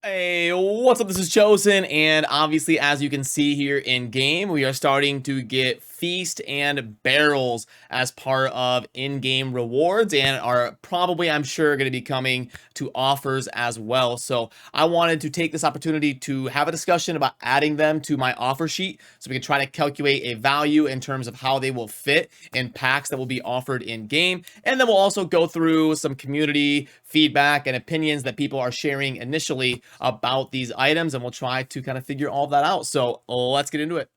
Hey, what's up? This is Chosen, and obviously, as you can see here in game, we are starting to get feast and barrels as part of in-game rewards, and are probably, I'm sure, going to be coming to offers as well. So I wanted to take this opportunity to have a discussion about adding them to my offer sheet, so we can try to calculate a value in terms of how they will fit in packs that will be offered in game, and then we'll also go through some community feedback and opinions that people are sharing initially about these items, and we'll try to kind of figure all that out. So let's get into it.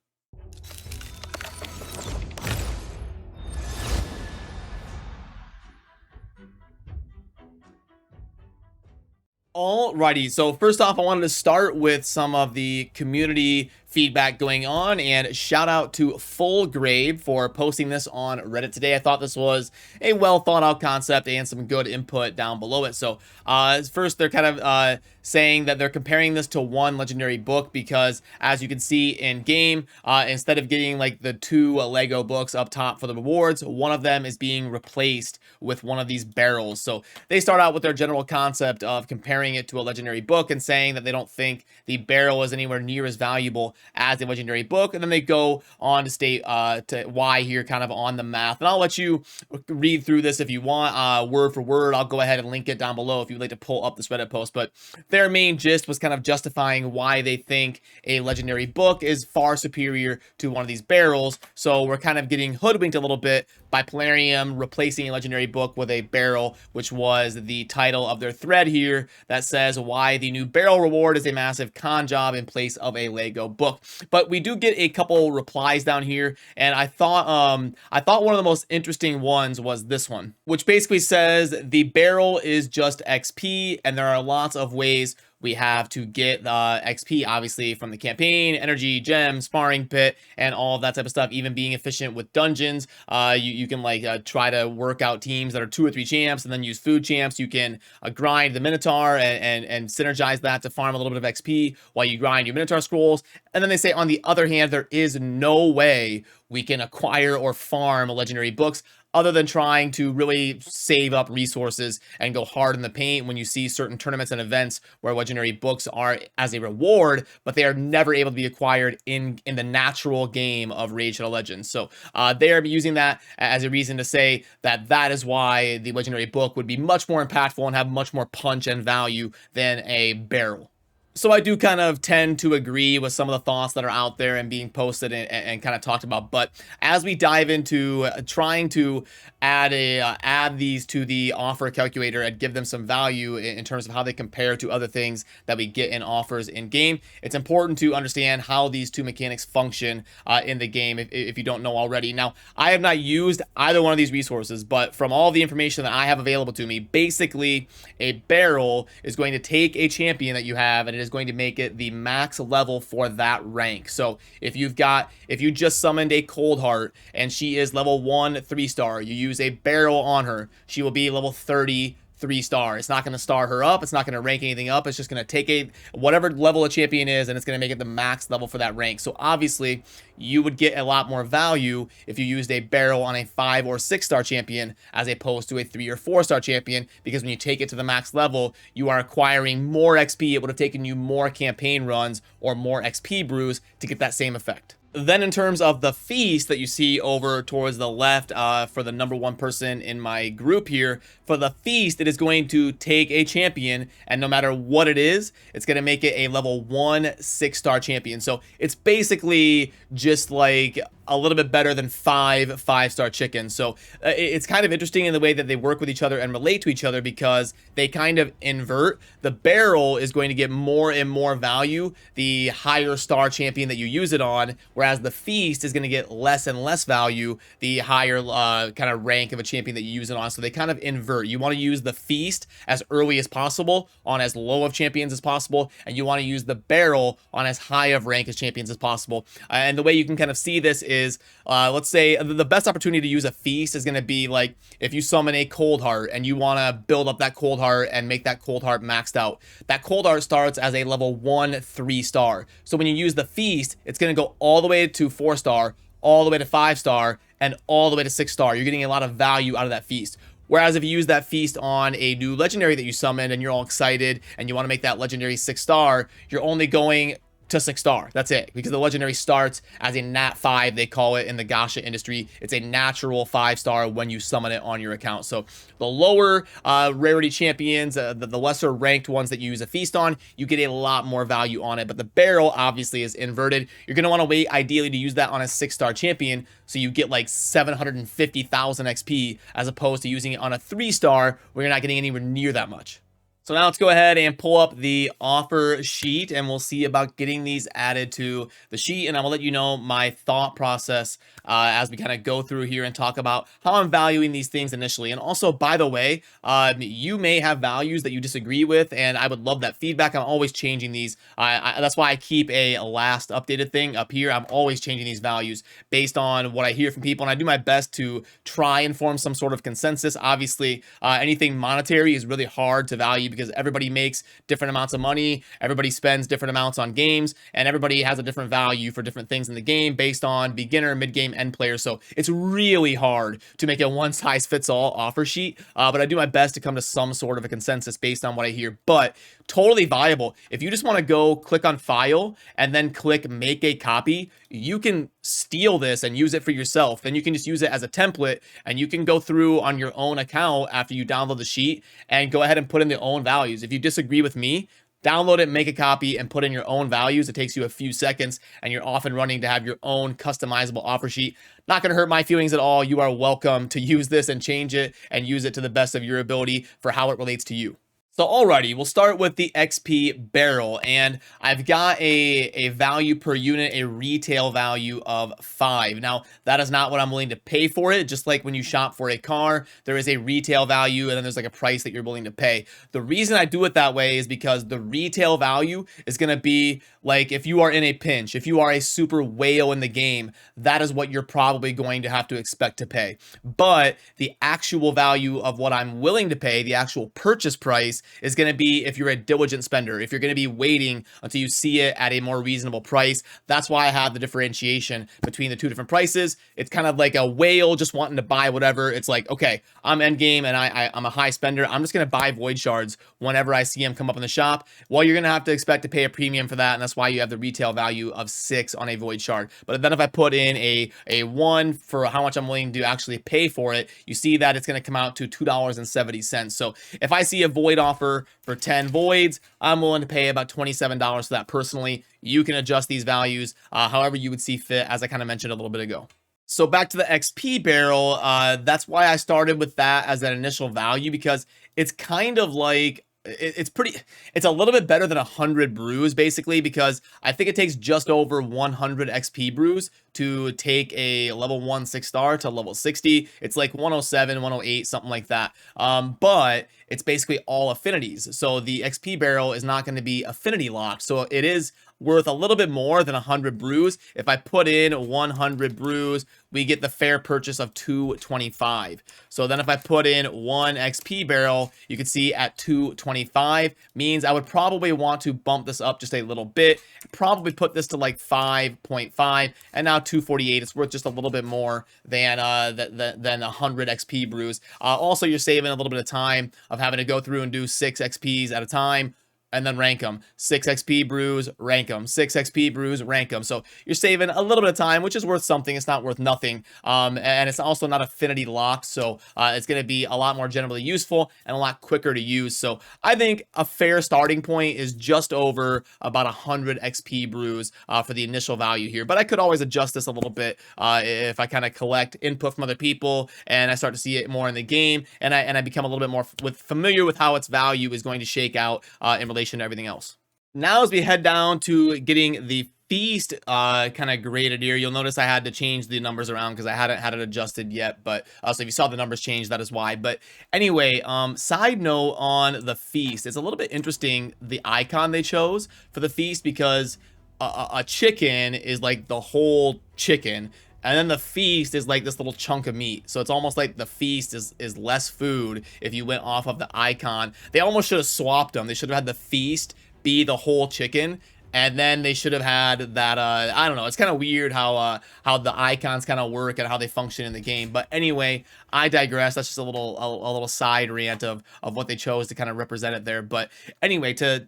Alrighty, so first off, I wanted to start with some of the community feedback going on, and shout out to Full Grave for posting this on Reddit today. I thought this was a well thought out concept and some good input down below it. So first, they're kind of saying that they're comparing this to one legendary book because, as you can see in game, instead of getting like the two Lego books up top for the rewards, one of them is being replaced with one of these barrels. So they start out with their general concept of comparing it to a legendary book and saying that they don't think the barrel is anywhere near as valuable as a legendary book, and then they go on to state to why here, kind of on the math. And I'll let you read through this if you want, word for word. I'll go ahead and link it down below if you'd like to pull up this Reddit post. But their main gist was kind of justifying why they think a legendary book is far superior to one of these barrels. So we're kind of getting hoodwinked a little bit by Plarium replacing a legendary book with a barrel, which was the title of their thread here that says why the new barrel reward is a massive con job in place of a Lego book. But we do get a couple replies down here, and I thought one of the most interesting ones was this one, which basically says the barrel is just XP, and there are lots of ways we have to get XP, obviously, from the campaign, energy, gems, sparring pit, and all of that type of stuff. Even being efficient with dungeons, you can like try to work out teams that are 2 or 3 champs, and then use food champs. You can grind the Minotaur and synergize that to farm a little bit of XP while you grind your Minotaur scrolls. And then they say, on the other hand, there is no way we can acquire or farm legendary books other than trying to really save up resources and go hard in the paint when you see certain tournaments and events where legendary books are as a reward, but they are never able to be acquired in the natural game of Raid Shadow Legends. So they are using that as a reason to say that that is why the legendary book would be much more impactful and have much more punch and value than a barrel. So I do kind of tend to agree with some of the thoughts that are out there and being posted and kind of talked about. But as we dive into trying to add these to the offer calculator and give them some value in terms of how they compare to other things that we get in offers in game, it's important to understand how these two mechanics function in the game if you don't know already. Now, I have not used either one of these resources, but from all the information that I have available to me, basically a barrel is going to take a champion that you have, and it is going to make it the max level for that rank. So if you just summoned a Cold Heart and she is level 1 3-star, you use a barrel on her, she will be level 30 3-star. It's not going to star her up. It's not going to rank anything up. It's just going to take whatever level a champion is, and it's going to make it the max level for that rank. So obviously, you would get a lot more value if you used a barrel on a 5 or 6-star champion as opposed to a 3 or 4-star champion, because when you take it to the max level, you are acquiring more XP. It would have taken you more campaign runs or more XP brews to get that same effect. Then in terms of the feast that you see over towards the left for the #1 person in my group here, for the feast, it is going to take a champion, and no matter what it is, it's going to make it a level 1 6-star champion. So it's basically just like a little bit better than 5 5-star chickens. So it's kind of interesting in the way that they work with each other and relate to each other, because they kind of invert. The barrel is going to get more and more value the higher star champion that you use it on, whereas the feast is going to get less and less value the higher kind of rank of a champion that you use it on. So they kind of invert. You want to use the feast as early as possible on as low of champions as possible, and you want to use the barrel on as high of rank as champions as possible. And the way you can kind of see this is, let's say the best opportunity to use a feast is going to be like if you summon a Cold Heart and you want to build up that Cold Heart and make that Cold Heart maxed out. That Cold Heart starts as a level 1 3-star. So when you use the feast, it's going to go all the way to 4-star, all the way to 5-star, and all the way to 6-star. You're getting a lot of value out of that feast. Whereas if you use that feast on a new legendary that you summoned and you're all excited and you want to make that legendary 6-star, you're only going to 6-star. That's it, because the legendary starts as a nat 5, they call it in the gacha industry. It's a natural 5-star when you summon it on your account. So the lower rarity champions, the lesser ranked ones that you use a feast on, you get a lot more value on it. But the barrel obviously is inverted. You're going to want to wait ideally to use that on a 6-star champion, so you get like 750,000 XP, as opposed to using it on a 3-star where you're not getting anywhere near that much. So now let's go ahead and pull up the offer sheet, and we'll see about getting these added to the sheet. And I will let you know my thought process as we kind of go through here and talk about how I'm valuing these things initially. And also, by the way, you may have values that you disagree with, and I would love that feedback. I'm always changing these. That's why I keep a last updated thing up here. I'm always changing these values based on what I hear from people, and I do my best to try and form some sort of consensus. Obviously, anything monetary is really hard to value because everybody makes different amounts of money, everybody spends different amounts on games, and everybody has a different value for different things in the game based on beginner, mid-game, end player. So it's really hard to make a one-size-fits-all offer sheet, but I do my best to come to some sort of a consensus based on what I hear. But totally viable. If you just want to go click on file and then click make a copy, you can steal this and use it for yourself. Then you can just use it as a template, and you can go through on your own account after you download the sheet and go ahead and put in their own values. If you disagree with me, download it, make a copy, and put in your own values. It takes you a few seconds, and you're off and running to have your own customizable offer sheet. Not going to hurt my feelings at all. You are welcome to use this and change it and use it to the best of your ability for how it relates to you. So alrighty, we'll start with the XP barrel, and I've got a value per unit, a retail value of 5. Now, that is not what I'm willing to pay for it. Just like when you shop for a car, there is a retail value, and then there's like a price that you're willing to pay. The reason I do it that way is because the retail value is going to be like if you are in a pinch, if you are a super whale in the game, that is what you're probably going to have to expect to pay. But the actual value of what I'm willing to pay, the actual purchase price, is going to be if you're a diligent spender, if you're going to be waiting until you see it at a more reasonable price. That's why I have the differentiation between the two different prices. It's kind of like a whale just wanting to buy whatever. It's like, okay, I'm endgame and I'm a high spender. I'm just going to buy void shards whenever I see them come up in the shop. Well, you're going to have to expect to pay a premium for that, and that's why you have the retail value of 6 on a void shard. But then if I put in a 1 for how much I'm willing to actually pay for it, you see that it's going to come out to $2.70. So if I see a void offer for 10 voids, I'm willing to pay about $27 for that personally. You can adjust these values however you would see fit, as I kind of mentioned a little bit ago. So back to the XP barrel, that's why I started with that as an initial value, because it's kind of like it's a little bit better than 100 brews basically, because I think it takes just over 100 XP brews to take a level 1 6-star to level 60. It's like 107, 108, something like that. But it's basically all affinities. So the XP barrel is not going to be affinity locked. So it is worth a little bit more than 100 brews. If I put in 100 brews, we get the fair purchase of 225. So then if I put in 1 XP barrel, you can see at 225 means I would probably want to bump this up just a little bit, probably put this to like 5.5, and now 248. It's worth just a little bit more than 100 XP brews. Also, you're saving a little bit of time of having to go through and do 6 XPs at a time and then rank them. 6 XP brews, rank them. 6 XP brews, rank them. So you're saving a little bit of time, which is worth something. It's not worth nothing. And it's also not affinity locked, so it's going to be a lot more generally useful and a lot quicker to use. So I think a fair starting point is just over about 100 XP brews for the initial value here. But I could always adjust this a little bit if I kind of collect input from other people and I start to see it more in the game, and I become a little bit more familiar with how its value is going to shake out in relation to everything else. Now as we head down to getting the feast kind of graded here, you'll notice I had to change the numbers around because I hadn't had it adjusted yet. But so if you saw the numbers change, that is why. But anyway, side note on the feast, it's a little bit interesting the icon they chose for the feast, because a chicken is like the whole chicken, and then the feast is like this little chunk of meat. So it's almost like the feast is less food if you went off of the icon. They almost should have swapped them. They should have had the feast be the whole chicken, And then they should have had that, I don't know, it's kind of weird how the icons kind of work and how they function in the game. But anyway, I digress. That's just a little side rant of what they chose to kind of represent it there. But anyway, to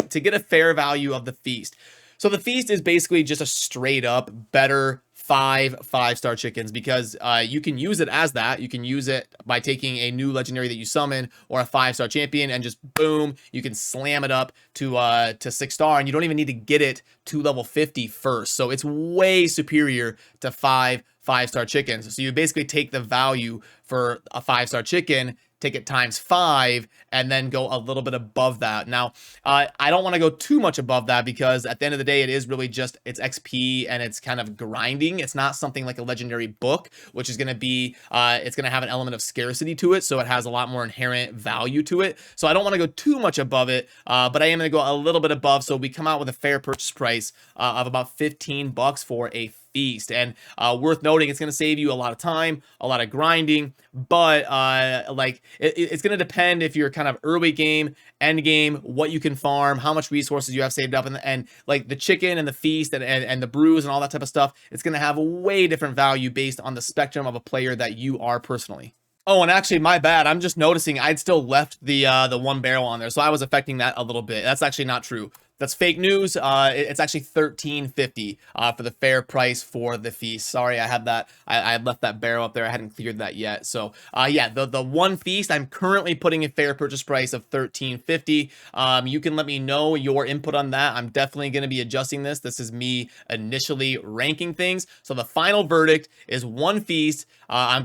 get a fair value of the Feast. So the Feast is basically just a straight up better 5-star chickens, because you can use it as that. You can use it by taking a new legendary that you summon or a 5-star champion, and just boom, you can slam it up to 6-star, and you don't even need to get it to level 50 first. So it's way superior to 5-star chickens. So you basically take the value for a 5-star chicken, take it times 5, and then go a little bit above that. Now, I don't want to go too much above that, because at the end of the day, it is really just it's XP and it's kind of grinding. It's not something like a legendary book, which is going to be, it's going to have an element of scarcity to it, so it has a lot more inherent value to it. So I don't want to go too much above it, but I am going to go a little bit above, so we come out with a fair purchase price of about $15 for a Feast. And worth noting, it's going to save you a lot of time, a lot of grinding, but like it's going to depend if you're kind of early game, end game, what you can farm, how much resources you have saved up, and like the chicken and the Feast and the brews and all that type of stuff. It's going to have a way different value based on the spectrum of a player that you are personally. Oh, and actually, my bad. I'm just noticing I'd still left the one barrel on there, so I was affecting that a little bit. That's actually not true. That's fake news. It's actually $13.50 for the fair price for the Feast. Sorry, I had that. I had left that barrel up there. I hadn't cleared that yet. So yeah, the one Feast, I'm currently putting a fair purchase price of $13.50. You can let me know your input on that. I'm definitely going to be adjusting this. This is me initially ranking things. So the final verdict is one Feast. I'm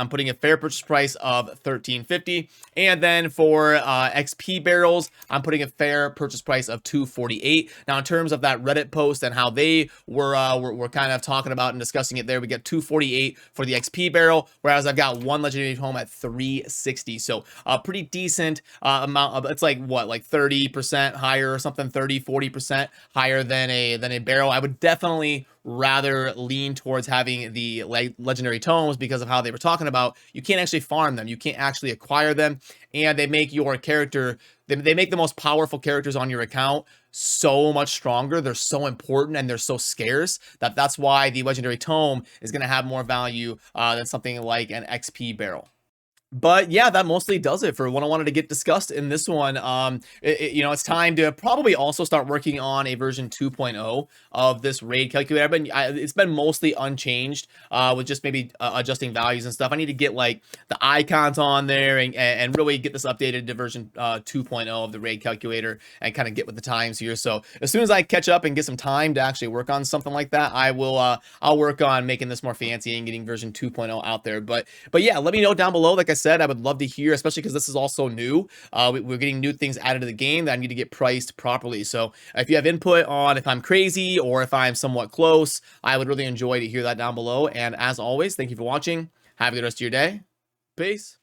putting a fair purchase price of $13.50, and then for XP barrels, I'm putting a fair purchase price of $2.48. Now, in terms of that Reddit post and how they were kind of talking about and discussing it there, we get $2.48 for the XP barrel, whereas I've got one legendary home at $3.60. So a pretty decent amount of, it's like what, like 30% higher or something, 30-40% higher than a barrel. I would definitely rather lean towards having the legendary tomes, because of how they were talking about you can't actually farm them, you can't actually acquire them, and they make your character, they make the most powerful characters on your account so much stronger. They're so important and they're so scarce that's why the legendary tome is going to have more value than something like an XP barrel. But yeah, that mostly does it for what I wanted to get discussed in this one. You know, it's time to probably also start working on a version 2.0 of this raid calculator. It's been mostly unchanged with just maybe adjusting values and stuff. I need to get like the icons on there and really get this updated to version 2.0 of the raid calculator and kind of get with the times here. So as soon as I catch up and get some time to actually work on something like that, I will I'll work on making this more fancy and getting version 2.0 out there. But yeah, let me know down below. Like I said, I would love to hear, especially because this is also new. We're getting new things added to the game that I need to get priced properly. So if you have input on if I'm crazy or if I'm somewhat close, I would really enjoy to hear that down below. And as always, thank you for watching. Have a good rest of your day. Peace.